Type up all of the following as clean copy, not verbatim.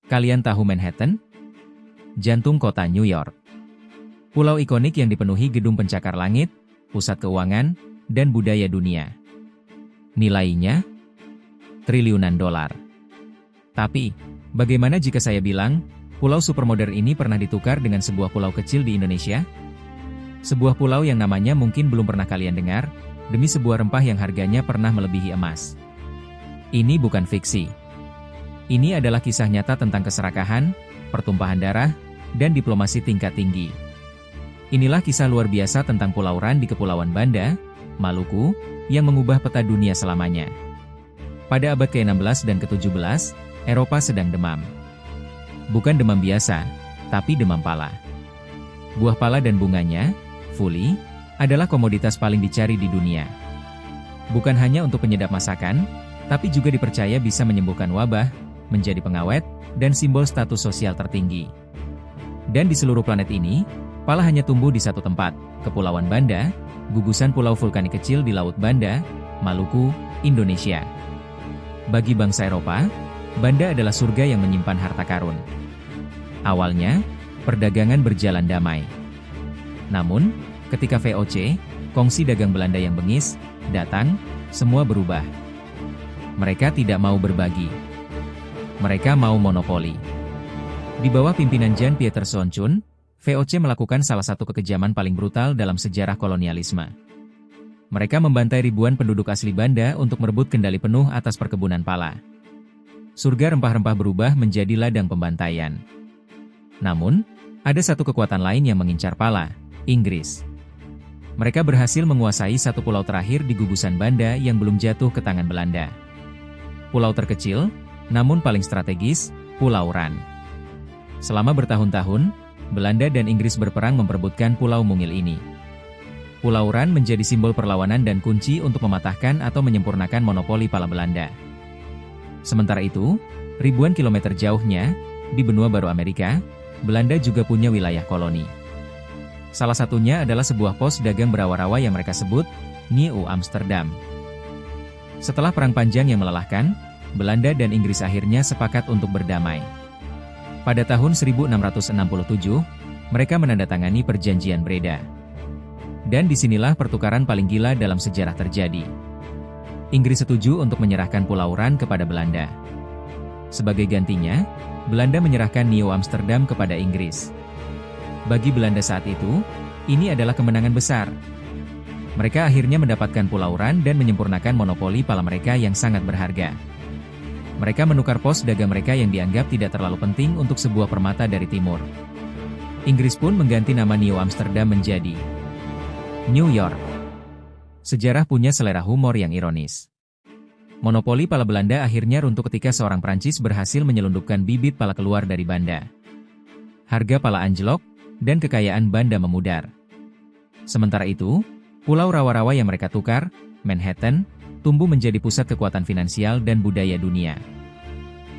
Kalian tahu Manhattan? Jantung kota New York. Pulau ikonik yang dipenuhi gedung pencakar langit, pusat keuangan, dan budaya dunia. Nilainya? Triliunan dolar. Tapi, bagaimana jika saya bilang, pulau supermodern ini pernah ditukar dengan sebuah pulau kecil di Indonesia? Sebuah pulau yang namanya mungkin belum pernah kalian dengar, demi sebuah rempah yang harganya pernah melebihi emas. Ini bukan fiksi. Ini adalah kisah nyata tentang keserakahan, pertumpahan darah, dan diplomasi tingkat tinggi. Inilah kisah luar biasa tentang Pulau Ran di Kepulauan Banda, Maluku, yang mengubah peta dunia selamanya. Pada abad ke-16 dan ke-17, Eropa sedang demam. Bukan demam biasa, tapi demam pala. Buah pala dan bunganya, fuli, adalah komoditas paling dicari di dunia. Bukan hanya untuk penyedap masakan, tapi juga dipercaya bisa menyembuhkan wabah, menjadi pengawet, dan simbol status sosial tertinggi. Dan di seluruh planet ini, pala hanya tumbuh di satu tempat, Kepulauan Banda, gugusan pulau vulkanik kecil di Laut Banda, Maluku, Indonesia. Bagi bangsa Eropa, Banda adalah surga yang menyimpan harta karun. Awalnya, perdagangan berjalan damai. Namun, ketika VOC, kongsi dagang Belanda yang bengis, datang, semua berubah. Mereka tidak mau berbagi. Mereka mau monopoli. Di bawah pimpinan Jan Pieter Sontjoen, VOC melakukan salah satu kekejaman paling brutal dalam sejarah kolonialisme. Mereka membantai ribuan penduduk asli Banda untuk merebut kendali penuh atas perkebunan pala. Surga rempah-rempah berubah menjadi ladang pembantaian. Namun, ada satu kekuatan lain yang mengincar pala, Inggris. Mereka berhasil menguasai satu pulau terakhir di gugusan Banda yang belum jatuh ke tangan Belanda. Pulau terkecil, namun paling strategis, Pulau Ran. Selama bertahun-tahun, Belanda dan Inggris berperang memperebutkan pulau mungil ini. Pulau Ran menjadi simbol perlawanan dan kunci untuk mematahkan atau menyempurnakan monopoli pala Belanda. Sementara itu, ribuan kilometer jauhnya, di benua baru Amerika, Belanda juga punya wilayah koloni. Salah satunya adalah sebuah pos dagang berawal-awal yang mereka sebut Nieuw Amsterdam. Setelah perang panjang yang melelahkan, Belanda dan Inggris akhirnya sepakat untuk berdamai. Pada tahun 1667, mereka menandatangani Perjanjian Breda. Dan disinilah pertukaran paling gila dalam sejarah terjadi. Inggris setuju untuk menyerahkan Pulau Ran kepada Belanda. Sebagai gantinya, Belanda menyerahkan Nieuw Amsterdam kepada Inggris. Bagi Belanda saat itu, ini adalah kemenangan besar. Mereka akhirnya mendapatkan Pulau Ran dan menyempurnakan monopoli pala mereka yang sangat berharga. Mereka menukar pos dagang mereka yang dianggap tidak terlalu penting untuk sebuah permata dari timur. Inggris pun mengganti nama Nieuw Amsterdam menjadi New York. Sejarah punya selera humor yang ironis. Monopoli pala Belanda akhirnya runtuh ketika seorang Prancis berhasil menyelundupkan bibit pala keluar dari Banda. Harga pala anjlok, dan kekayaan Banda memudar. Sementara itu, pulau rawa-rawa yang mereka tukar, Manhattan, tumbuh menjadi pusat kekuatan finansial dan budaya dunia.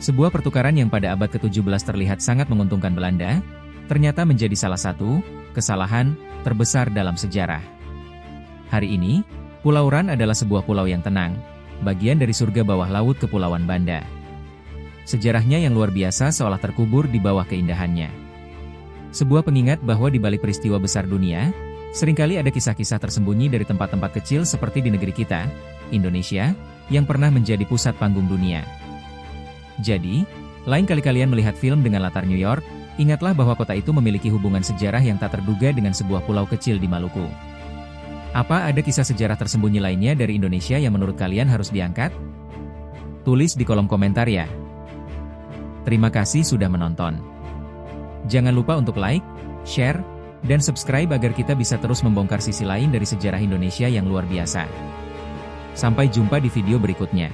Sebuah pertukaran yang pada abad ke-17 terlihat sangat menguntungkan Belanda, ternyata menjadi salah satu kesalahan terbesar dalam sejarah. Hari ini, Pulau Ran adalah sebuah pulau yang tenang, bagian dari surga bawah laut Kepulauan Banda. Sejarahnya yang luar biasa seolah terkubur di bawah keindahannya. Sebuah pengingat bahwa di balik peristiwa besar dunia, seringkali ada kisah-kisah tersembunyi dari tempat-tempat kecil seperti di negeri kita, Indonesia, yang pernah menjadi pusat panggung dunia. Jadi, lain kali kalian melihat film dengan latar New York, ingatlah bahwa kota itu memiliki hubungan sejarah yang tak terduga dengan sebuah pulau kecil di Maluku. Apa ada kisah sejarah tersembunyi lainnya dari Indonesia yang menurut kalian harus diangkat? Tulis di kolom komentar ya. Terima kasih sudah menonton. Jangan lupa untuk like, share, dan subscribe agar kita bisa terus membongkar sisi lain dari sejarah Indonesia yang luar biasa. Sampai jumpa di video berikutnya.